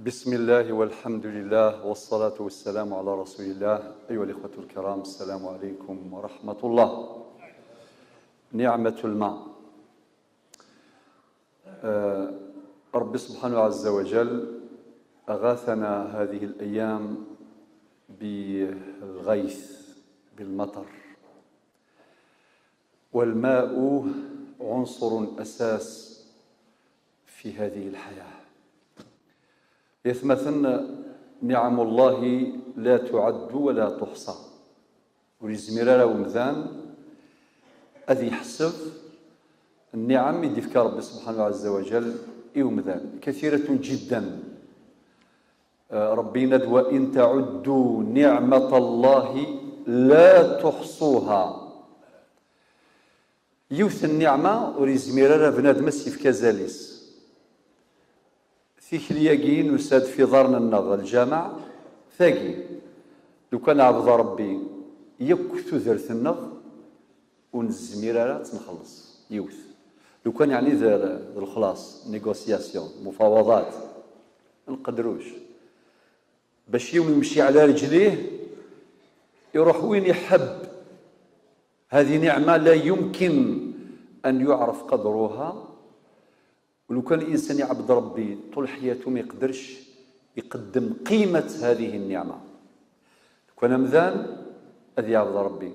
بسم الله والحمد لله والصلاة والسلام على رسول الله. أيها الإخوة الكرام، السلام عليكم ورحمة الله. نعمة الماء. رب سبحانه عز وجل أغاثنا هذه الأيام بالغيث، بالمطر، والماء عنصر أساس في هذه الحياة. يثمثن نعم الله لا تعد ولا تحصى، ولزميرا ومذان أذي يحسب النعم اللي في ربي سبحانه عز وجل ومذان كثيرة جدا. ربي ند وإن تعدوا نعمة الله لا تحصوها. يوث النعمة ولزميرا بنادم في كازاليس ثيكلياكين وساد في دارنا النظر الجامع ثاقي لو كان عبد ربي يكثو ذرث النظر ونزميرا تنخلص يوث لو كان يعني ذا الخلاص نيغوسياسيون مفاوضات نقدروش باش يوم يمشي على رجليه يروح وين يحب. هذه نعمة لا يمكن أن يعرف قدرها، ولو كان الإنسان يعبد ربي طول حياته ما يقدرش يقدم قيمة هذه النعمة. لو كان مذان أذي يعبد ربي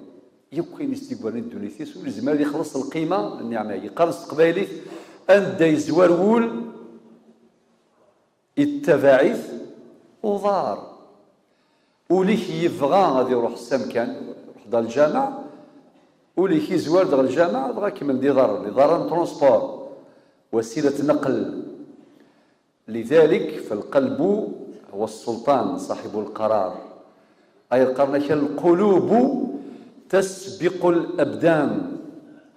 يمكن يستيقظ الدونيثيس ولازم يخلص القيمة النعمة يقرص قبايليث أن يزور وول التباعث وضار وليه يبغى غادي يروح السمكان يروح دار الجامع وليه يزور دار الجامع بغا كيما ندي دار ترونسبور وسيلة نقل. لذلك فالقلب هو السلطان صاحب القرار، أي القرنك القلوب تسبق الأبدان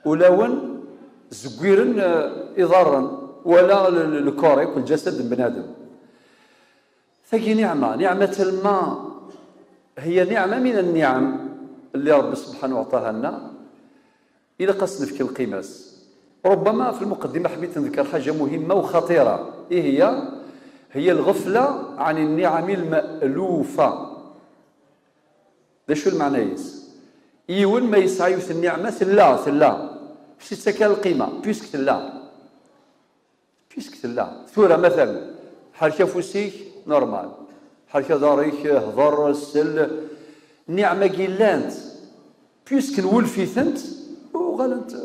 ولاون زقيرا إضارا ولا الكوريك والجسد بنادم. ثقي نعمة الماء هي نعمة من النعم اللي رب سبحانه أعطاها لنا. إذا قصنا في القيماس ربما في المقدمة حبيت نذكر حاجة مهمة وخطيرة. إيه هي الغفلة عن النعم المألوفة. ده شو المعنى يس إيون ما يسعى في النعمة ثلا باش تسكر القيمة بيسك ثلا ثورة مثلا حركة فوسيك نورمال، حركة داريك هضر السل نعمة قلانت بيسك نولفي ثنت وغلنت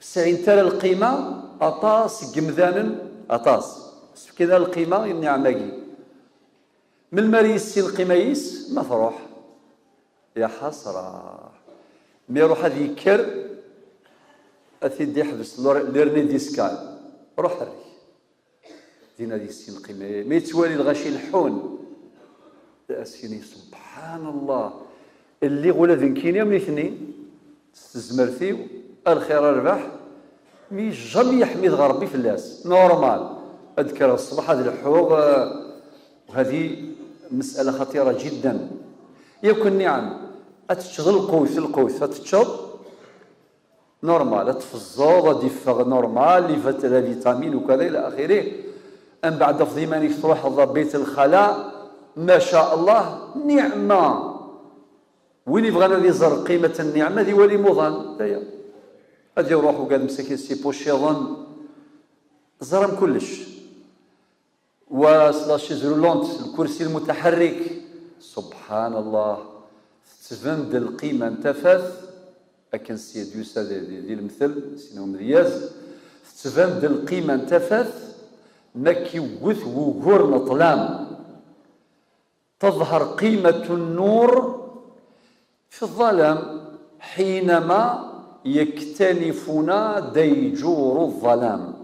سعين ترى القيمة أطاس قمذانا أطاس كذا القيمة النعمة من المريس القيمة يس ما فروح يا حسرة ما يروح هذا يكر أثيد يحبس ليرني ديسكال روح الري دينا دي السين القيمة ما يتوالي الغشي الحون أسيني سبحان الله اللي غولا ذنكيني من اثنين تزمرثيو الخير الربح مي جامي يحمي غربي في الناس نورمال. اذكر الصباح هذه الحقوق وهذه مسألة خطيرة جدا. يكون نعم أتشغل القوس أتشرب نورمال أتفزوض أدفغ نورمال لفترة فيتامين وكذا إلى آخره. أم بعد فضيمانك تروح بيت الخلاء ما شاء الله نعمة. وين يبغى يزر قيمة النعمة ذي ولي مضان هذا يروح وقال مسكين سي بوشيضن زرم كلش وسلاشيز رولونت الكرسي المتحرك سبحان الله تفند القيمة انتفث أكن سيد يوسف ذي المثل سينو مذياز تفند القيمة انتفث مكي وقث وقور مطلام تظهر قيمة النور في الظلام حينما يكتنفنا ديجور الظلام.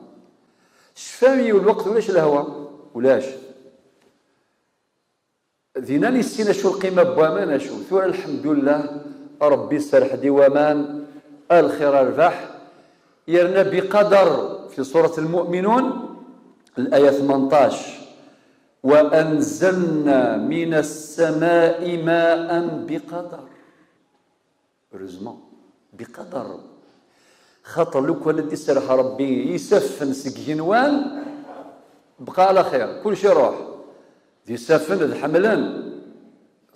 شفاوي والوقت ولاش الهوى ولاش ذينا نسينا شو القيمة بوامان شو ثورة الحمد لله ربي سرح ديوامان الخير الربح يرنا بقدر في سورة المؤمنون الآية 18 وأنزلنا من السماء ماء بقدر بقدر خاطر لو كان دي سرح ربي يسفن سكينوان بقى على خير كل شيء روح دي سافن الحملان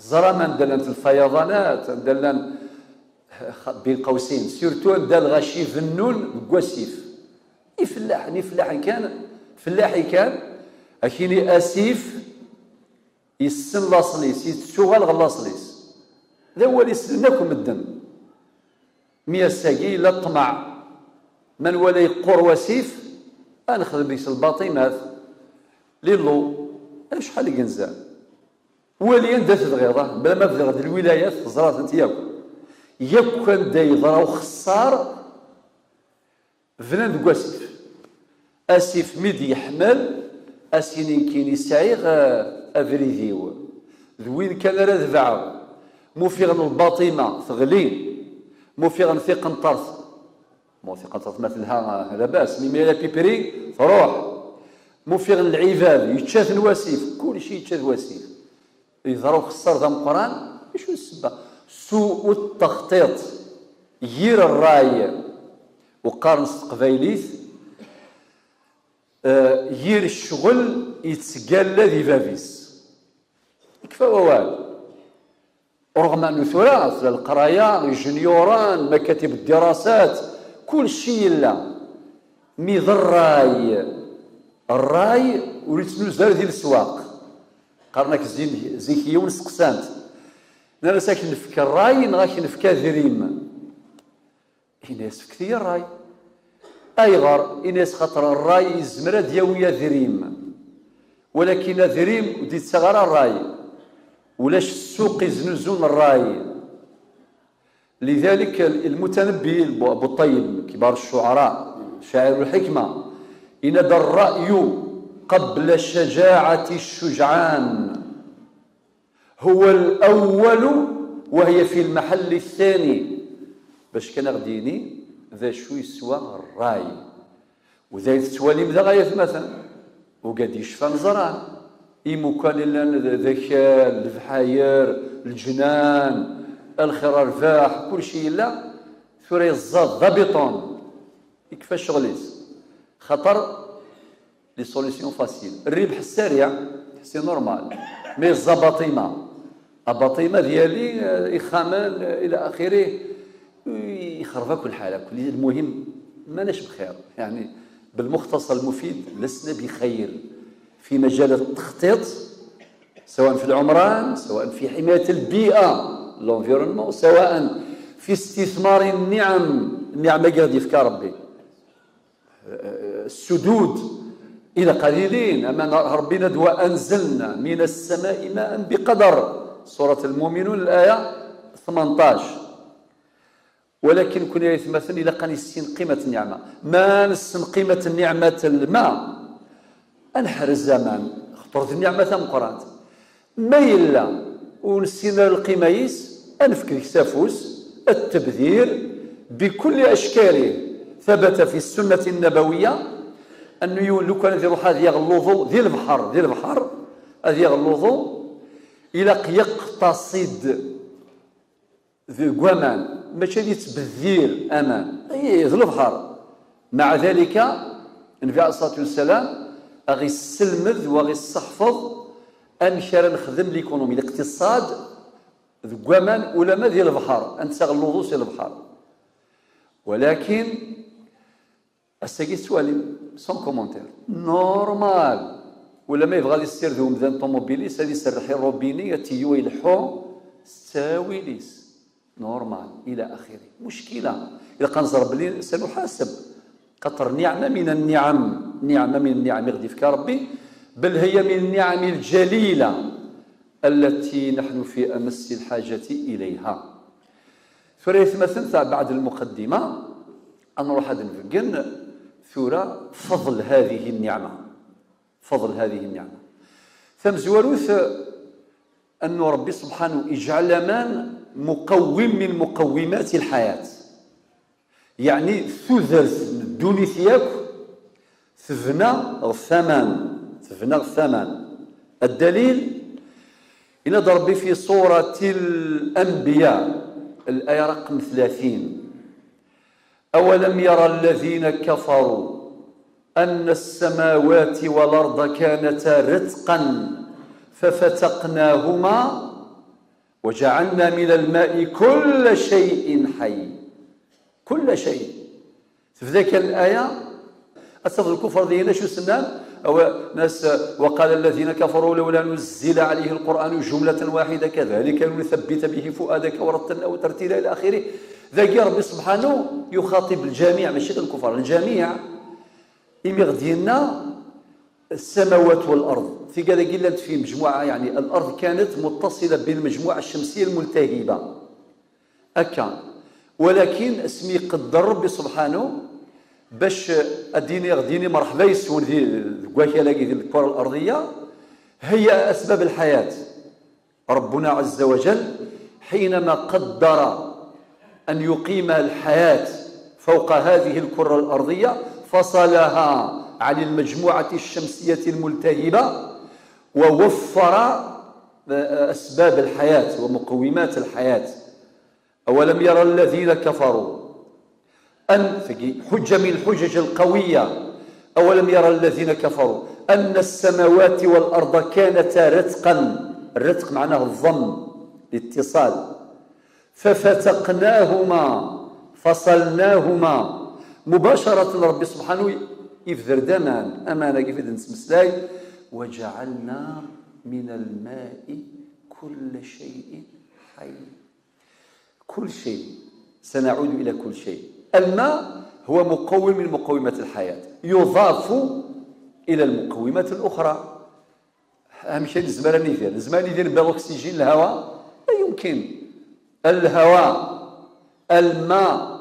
زرمان دلان الفيضانات دلان بين قوسين سيرتو دال غاشي فنون بكواسيف يفلاح كان فلاحي كان اكيني اسيف يسن لاصليس يتشوغل غلاصليس ذا هو اللي يسلناكم الدم ميا ساقي لا طمع من ولا يقور وسيف انخذ بيس الباطيمات ليلو شحال ينزل ولي ندات غيره بلا ما بدا الولايات زرات انت ياك كان دا يضرا خسار فنان كواسيف اسيف ميدي يحمل اسينين كاين يسعي افريديو ذوين كان راه ذبعو موفيغن الباطمه ثغلي موفيغن في قنطرث مو في قنطرث مثلها لاباس مي لا بيبري تروح موفيغن العباد يتشاف الواسيف كل شيء يتشاف واسيف يظهروا خسر ذا القران شو السبب سوء التخطيط يير الراي وقارن قبايليت يير الشغل يتسقال ذي فافيس يكفى ووال رغم انه ثلاث القرايه الجنيوران مكاتب الدراسات كل شيء لا ميض الراي وليت نزار ديال السواق قرناك زيكيه ونسقسانت انا ساكن نفك الراي نغاك نفكا ذريم الناس كثير الراي ايغار الناس خاطر الراي الزمره دياويه ذريم ولكن ذريم ودي تصغر الراي ولاش السوق يزنزون الراي لذلك المتنبي ابو الطيب كبار الشعراء شاعر الحكمه إن الرأي قبل شجاعة الشجعان هو الأول وهي في المحل الثاني باش كان غديني ذا شو يسوى الراي وذا يتسوالي بدا غاية مثلا وقاد يشفى نزران إيمو كان ذاك الفحاير الجنان الخير الرفاح كل شيء لا ثوري الزاد ضابطون يكفى شغليس خطر لي سوليسيون فاسيل الربح السريع سي نورمال مي الزباطيمه الباطيمه ديالي يخامن الى اخره يخربها كل حاله كل المهم ماناش بخير يعني بالمختصر المفيد لسنا بخير في مجال التخطيط سواء في العمران سواء في حمايه البيئه لونفيرونمون سواء في استثمار النعمه غادي يفكر ربي السدود إلى قليلين أما ربي ندوى أنزلنا من السماء ماء بقدر سورة المؤمنون الآية 18 ولكن كنا يتمثل إلى قنيسين قيمة النعمة ما نسن قيمة النعمة الماء أنحر الزمان خطرت النعمة مقرات ما يلا ونسينا القيميس أنفك كسافوس التبذير بكل أشكاله ثبت في السنة النبوية أنه لو كان يروح هذا يغلظوا ذي البحر هذا يغلظوا إلى يقتصد ذي القوامان ماشي يتبذير أمان ذي البحر مع ذلك النبي عليه الصلاة والسلام أغي السلمذ وأغي الصحفظ أنشر نخدم ليكونومي الاقتصاد ذي القوامان ولا ما ذي البحر أنت تغلظوا سي البحر ولكن الساقي سوالي سون كومونتير نورمال ولا ما يبغى يسير ذو مدان طوموبيليس هذه يسرحي الروبيني تيو يلحو ساويليس نورمال الى اخره مشكله اذا كنزر بلي سنحاسب قطر نعمه من النعم غادي يفكر ربي بل هي من النعم الجليله التي نحن في امس الحاجه اليها فريث مثلا بعد المقدمه نروح هذا نفقن ثورة فضل هذه النعمة ثم زواروث أن ربي سبحانه يجعل من مقوم من مقومات الحياة يعني ثلث دوني ثياك ثفنى الثمن الدليل إن ربي في سورة الأنبياء الآية رقم 30 أولم يرى الذين كفروا أن السماوات والأرض كانتا رتقا ففتقناهما وجعلنا من الماء كل شيء حي. كل شيء. في ذاك الآية أصل الكفر ديالنا شو سنان أو ناس وقال الذين كفروا لولا نزل عليه القرآن جملة واحدة كذلك لنثبت به فؤادك ورتلناه ترتيلا إلى آخره. ذاك ربي سبحانه يخاطب الجميع ماشي الكفار، الجميع إمي ديالنا السماوات والأرض في كذا قلت في مجموعة، يعني الأرض كانت متصلة بالمجموعة الشمسية الملتهبة أكا، ولكن اسمي قدر ربي سبحانه باش اديني مرحبا يسون ذي الكرة الأرضية هي أسباب الحياة. ربنا عز وجل حينما قدر أن يقيم الحياة فوق هذه الكرة الأرضية فصلها عن المجموعة الشمسية الملتهبة ووفر أسباب الحياة ومقومات الحياة. أولم يرى الذين كفروا أن حجة من الحجج القوية، أولم يرى الذين كفروا أن السماوات والأرض كانتا رتقا، الرتق معناه الضم الاتصال، ففتقناهما فصلناهما مباشرة. ربي سبحانه يفذر دمان أمانة كيف نسمسلاي وجعلنا من الماء كل شيء حي. كل شيء، سنعود إلى كل شيء. الماء هو مقوم من مقومات الحياة يضاف إلى المقومات الأخرى. أهم شيء الزمان بالأكسجين الهواء لا يمكن. الهواء، الماء،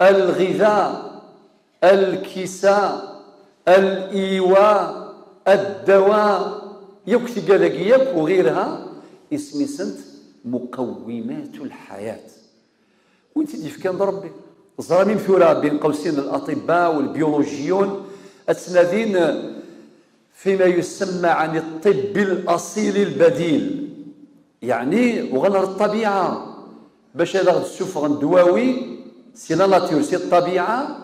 الغذاء، الكساء، الإيواء، الدواء يكفي قلقيك وغيرها اسمي سنت مقومات الحياة. وانت دي في كان ربي الظلامين فيورا بين قوسين الأطباء والبيولوجيون الذين فيما يسمى عن الطب الأصيل البديل، يعني وغنر الطبيعة باش هذا تشوف الدواوي سي لا ناتور سي الطبيعة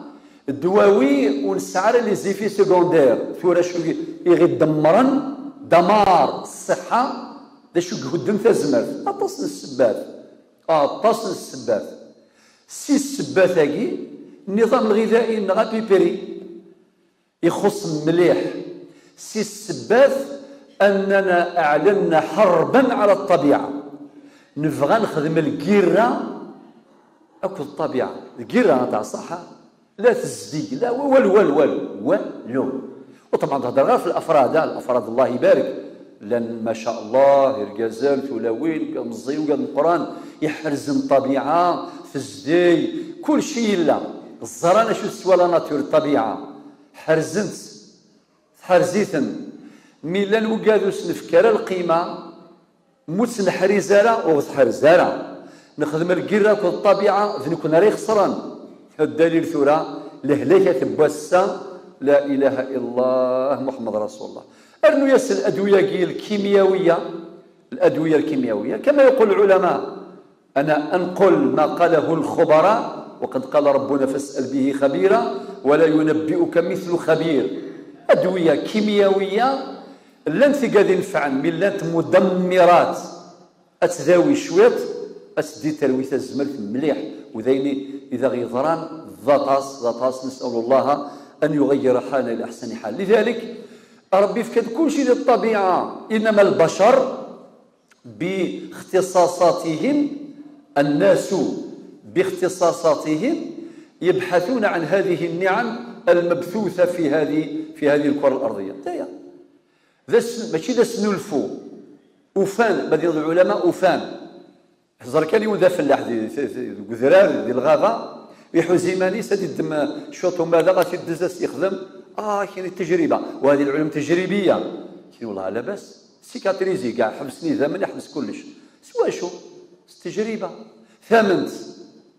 الدواوي ونسعر لي زيفي سكوندير فيورا شو يغي دمرا دمار الصحة دا شو قدم تزمر أطصن السبات أطصن السبات سي السباتاكي النظام الغذائي نغا بيبري يخص مليح. سي السبات أننا أعلنا حربا على الطبيعة، نبغى نخدم الكيرة أكو الطبيعة، الكيرة تاع الصحة لا تزدي لا والو. وطبعا تهضر غير في الأفراد الله يبارك لأن ما شاء الله الجزال ثلاوين مزيون قال القرآن يحرز الطبيعة في الزدي كل شيء لا الزرانة شو سوى لا ناتور الطبيعة حرزيثن ميلان وقادو سنفكر القيمة موت نحرزارة وتحرزارة نخدم القرة كل الطبيعة ذنكون ريخ صران الدليل ثورة لهلكة بوسا لا إله إلا الله محمد رسول الله. أرنو يس الأدوية الكيميائية كما يقول العلماء. أنا أنقل ما قاله الخبراء وقد قال ربنا فاسأل به خبيرا ولا ينبئك مثل خبير. أدوية كيميائية لن تقاد ينفعن من لانت مدمرات أتذاوي شويط أسدي تلويث الزمل مليح وذيني إذا غيظران ذاطاس نسأل الله أن يغير حالنا إلى أحسن حال. لذلك ربي فكد كل شيء للطبيعة، إنما البشر باختصاصاتهم الناس باختصاصاتهم يبحثون عن هذه النعم المبثوثة في هذه الكرة الأرضية. ماشي ذا سنلفو أوفان بديل العلماء أوفان هزر كان يوذا فلاح القذرار ديال الغابة يحوزيماني سادي الدم شوطو ماذا غادي الدزاس يخدم كاين التجربة وهذه العلوم تجريبية كاين والله لا باس سيكاتريزي كاع حبسني زمن يحبس كلش سوا شو تجربة ثامنت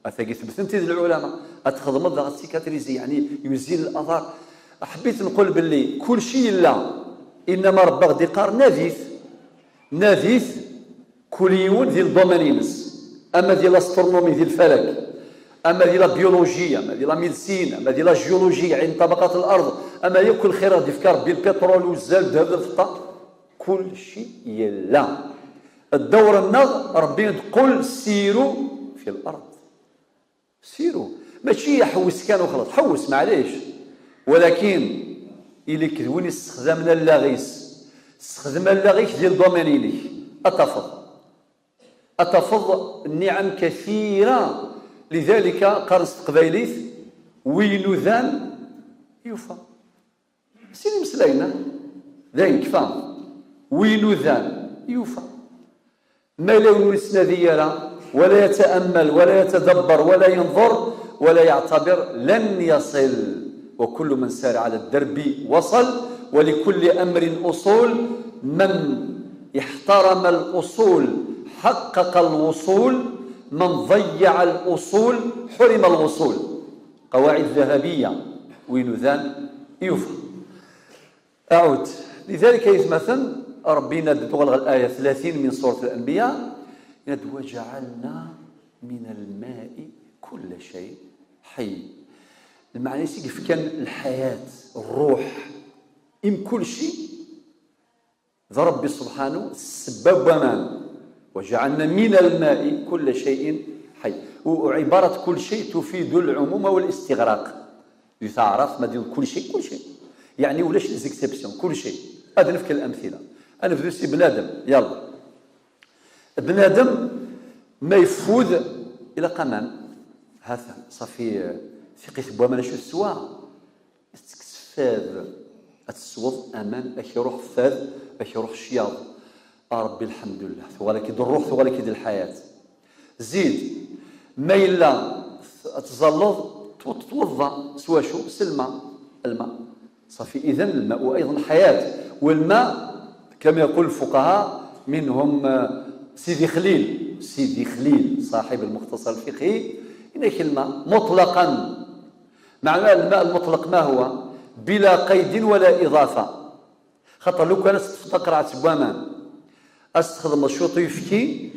أثاقي ثبتنتي العلماء أتخدم ضغط سيكاتريزي يعني يزيل الآثار. حبيت نقول باللي كل شيء لا إنما ربي غدي قار ناذيث كليون ذي الضمانينس أما ذي الأسترونومي ذي الفلك اما ديال لا بيولوجيا، اما ديال لا ميديسين، اما ديال لا جيولوجيا، علم طبقات الارض، اما هي كل خير غادي في ربي، البترول والزيت الذهب الفضه، كل شيء يلا الدور النغ ربي تقول سيروا في الارض، سيروا، ماشي حوس كان وخلاص، حوس معليش، ولكن إلي كذوين استخدمنا اللاغيس، استخدمنا اللاغيس ديال دومينينيك أتفض النعم كثيرة، لذلك قرص قبيليث وين ذان يوفى سيدي مسلاينا ذاين كفى وين ذان يوفى، ما لا يونسنا ذيالا ولا يتأمل ولا يتدبر ولا ينظر ولا يعتبر لن يصل، وكل من سار على الدرب وصل، ولكل أمر أصول، من احترم الأصول حقق الوصول، من ضيع الأصول حرم الوصول، قواعد ذهبية وين ذان يوفى. أعود لذلك يتمثل ربي ند الآية 30 من سورة الأنبياء، ند وجعلنا من الماء كل شيء حي، المعنى كيف كان الحياة الروح إم كل شيء ذا ربي سبحانه السبب ومان، وجعلنا من الماء كل شيء حي، وعبارة كل شيء تفيد العموم والاستغراق، يتعرف ما ديال كل شيء كل شيء يعني ولاش ليزيكسيبسيون كل شيء. هذا نفك الأمثلة، أنا في درسي بنادم، يلا بنادم ما يفوذ إلى قمام هذا صافي ثقيت بوا ما شو السوا استكسفاذ السوض امان اش يروح فاذ اش يروح شياض، ربي الحمد لله ثوالك يد الروح ثوالك يد الحياه. زيد ما الا تزلط توضا سوا شو سلمى الماء صافي، اذا الماء ايضا حياه، والماء كما يقول الفقهاء منهم سيدي خليل صاحب المختصر الفقهي، إن كلمة مطلقا، معنى الماء المطلق ما هو؟ بلا قيد ولا إضافة، خاطر لو كان استفتقر عتبوامان استخدم الشوط يفكي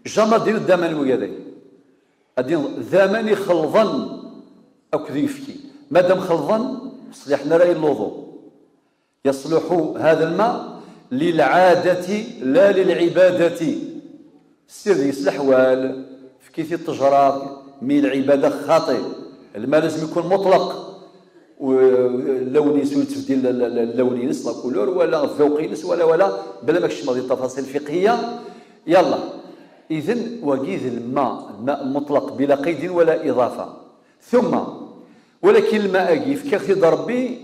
جامع دير الدمان وياذي أدين ذامن خلظا أو كذا يفكي، مادام خلظا صلح نرى الوضوء، يصلح هذا الماء للعادة لا للعبادة، السر يصلح وال في كيف التجراب من العبادة خاطئ، الماء لازم يكون مطلق ولونيس وتبديل اللونيس لا كولور ولا الذوقينس ولا بلا ما كشف هذه التفاصيل الفقهيه. يلا اذن وكيذ الماء المطلق بلا قيد ولا اضافه، ثم ولكن الماء كيف كيف ربي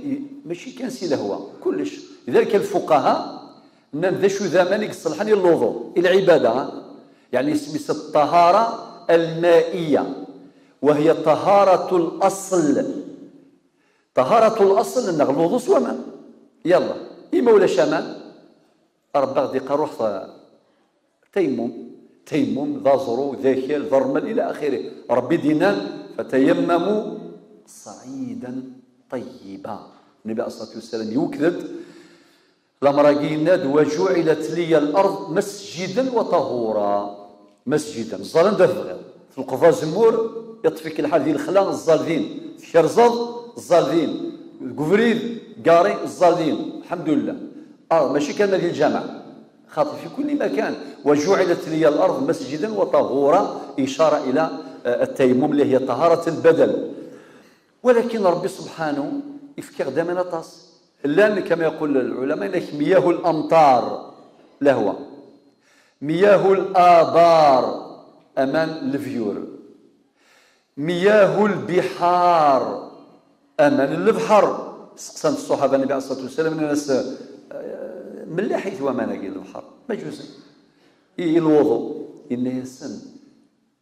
ماشي كان سي لهو كلش، لذلك الفقهاء ذا شو زمانك صلحني الوضوء العباده، يعني اسمها الطهاره المائيه، وهي طهاره الاصل، طهارة الأصل أن الوضوء سوا ماء، يلا إما ولا شمال ربي غادي يقروح تيمم ذا زرو ذا كيل ذا رمل إلى آخره، ربي دينا فتيمموا صعيدا طيبا، النبي عليه الصلاة والسلام يوكد لمراقي ناد وجعلت لي الأرض مسجدا وطهورا، مسجدا الظلام دا في القفا زمور يطفيك الحال ديال الخلا الظالين في شرزض الظالين قفريد قاري الظالين الحمد لله، ماشي كان ديال الجامع خاطر في كل مكان، وجعلت لي الارض مسجدا وطهورا اشاره الى التيمم اللي هي طهاره البدن. ولكن ربي سبحانه يفكر دائما طاس لان كما يقول العلماء انك مياه الامطار لهو مياه الابار امان الفيور، مياه البحار امان البحر، سقسان الصحابه النبي عليه الصلاه والسلام الناس من حيث وما نقي البحر ما جوز الوضوء إن يسن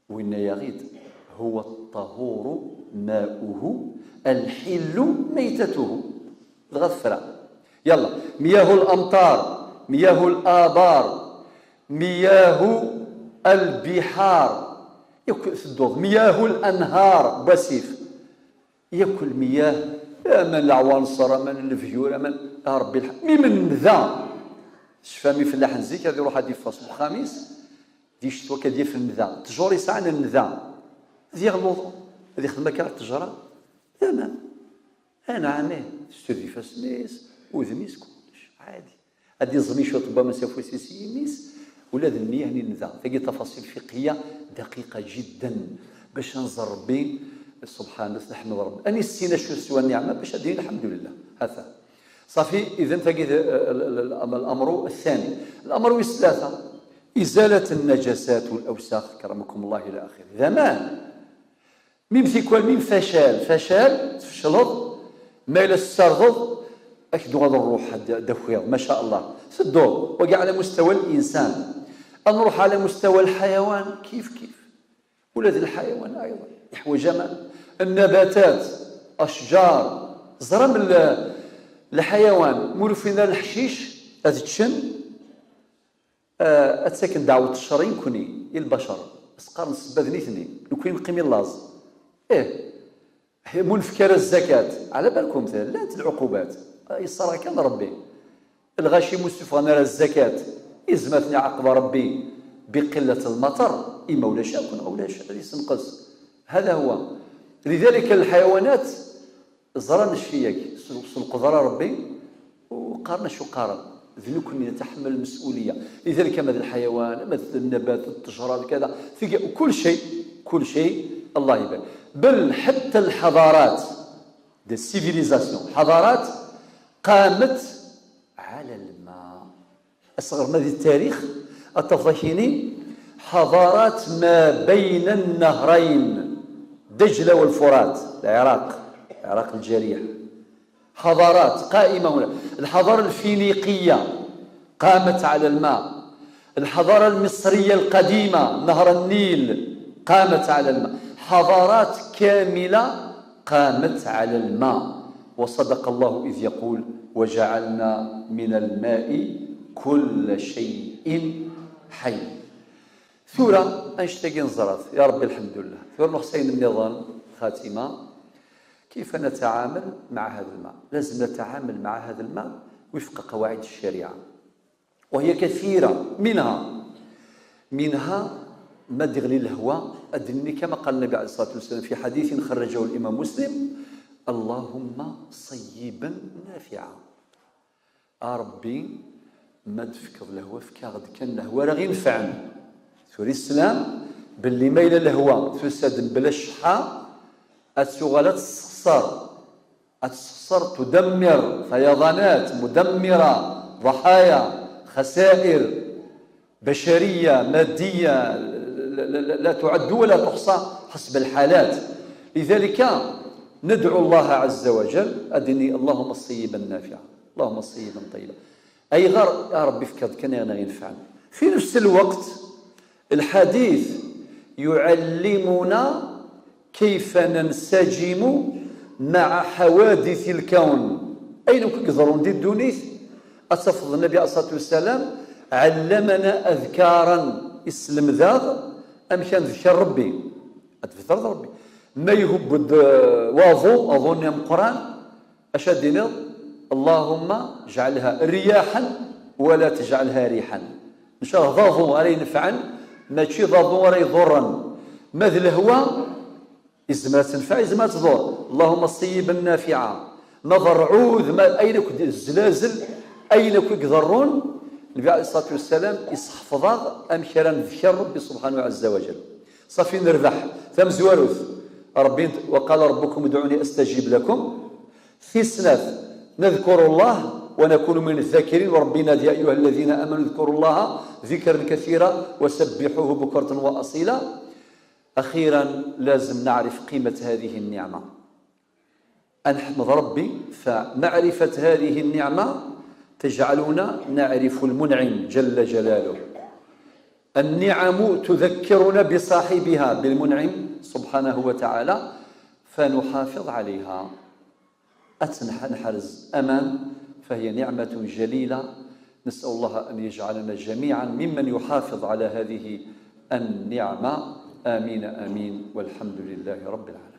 وإن يغيد هو الطهور ماؤه الحل ميتته الغفرة. يلا مياه الأمطار مياه الآبار مياه البحار يكل مياه الأنهار بسيف يكل مياه من العوانصر من الفيور من ربي من ذا شفامي فلاح نزيك هذا يروح هذه الفصل الخامس دي شتوى كدير في النذا تجور يسعى النذا ديال الوضوء هذه خدمة كاع التجارة تمام. أنا عناه ستودي فاسميس وذميس كلش عادي. هذه زميش ربما سوف يسيسيميس ولا ذنية هني نذا تلقى تفاصيل فقهية دقيقة جدا باش نزربي سبحان الله نحمد ربي. أني السينا شو سوى النعمة باش أدين الحمد لله هذا صافي. إذا تلقى الأمر الثاني، الأمر الثلاثة إزالة النجاسات والأوساخ كرمكم الله إلى آخره. زمان ميم فشال تفشلض ما إلى السرض أكدو غادي نروح دفويض ما شاء الله سدو وقع على مستوى الإنسان. نروح على مستوى الحيوان كيف ولاد الحيوان أيضا يحوج النباتات أشجار زرم الحيوان مولفين الحشيش أتشن أتسكن دعوة الشرين كوني البشر اسقار نسبذني اثنين لو كاين قيمين لاز مولفكر الزكاة على بالكم لا العقوبات يصرا كان ربي الغاشي مستفغى نرى الزكاة إزمتني عقب ربي بقلة المطر إما ولا شاكن أو لا شاء يسنقص. هذا هو. لذلك الحيوانات زرا نشفيك القدرة ربي وقارنا شو قارن ذنو كنا نتحمل المسؤولية. لذلك مثل الحيوان مثل النبات التجارة كذا كل شيء الله يبارك. بل حتى الحضارات دي سيفيليزاسيون حضارات قامت على الماء. أصغر ماذا التاريخ التفضحيني حضارات ما بين النهرين دجلة والفرات العراق الجريح حضارات قائمة هنا. الحضارة الفينيقية قامت على الماء. الحضارة المصرية القديمة نهر النيل قامت على الماء. حضارات كاملة قامت على الماء. وصدق الله إذ يقول وجعلنا من الماء كل شيء حي. ثورة أنشتاقي نزرات يا ربي الحمد لله. ثورة حسين النظام خاتمة كيف نتعامل مع هذا الماء. لازم نتعامل مع هذا الماء وفق قواعد الشريعة وهي كثيرة منها ما دغلي الهواء أدني كما قال النبي عليه الصلاة والسلام في حديث خرجه الإمام مسلم اللهم صيبا نافعا. ربي ما تفكر الهواء فكاغد كان الهواء راه غير ينفعنا سوري السلام باللي ما إلى الهواء تفسد بلا شحة السغالات الصخصر تدمر فيضانات مدمرة ضحايا خسائر بشرية مادية لا تعد ولا تحصى حسب الحالات. لذلك ندعو الله عز وجل أدني اللهم صيبا نافعا اللهم صيبا طيبا أي غير يا ربي فكاد كان ينفعنا. في نفس الوقت الحديث يعلمنا كيف ننسجم مع حوادث الكون. أين كيقدرون دي الدونيث أتفضل النبي عليه الصلاة والسلام علمنا أذكارا اسلم ذاغ أم كان ذكر ربي أتفضل ربي ما يهبد واضو أظن يم قرآن أشدنا اللهم اجعلها رياحا ولا تجعلها ريحا. إن شاء الله ضاضو علي نفعا ماشي ضاضو ولا يضرا مثل الهواء إزما تنفع إزما تضر. اللهم صيبا نافعا نظر عوذ ما أين كد الزلازل أين كد يضرون. النبي عليه الصلاة والسلام يصحفظ أمكرا ذكر ربي سبحانه عز وجل صافي نربح ثم زواروث ربي وقال ربكم ادعوني أستجيب لكم. في سنة نذكر الله ونكون من الذاكرين وربنا يا أيها الذين آمنوا اذكروا الله ذكرا كثيرا وسبحوه بكرة وأصيلا. أخيرا لازم نعرف قيمة هذه النعمة أنحمد ربي. فمعرفة هذه النعمة تجعلنا نعرف المنعم جل جلاله. النعم تذكرنا بصاحبها بالمنعم سبحانه وتعالى فنحافظ عليها نحرز أمان فهي نعمة جليلة. نسأل الله أن يجعلنا جميعا ممن يحافظ على هذه النعمة. آمين آمين والحمد لله رب العالمين.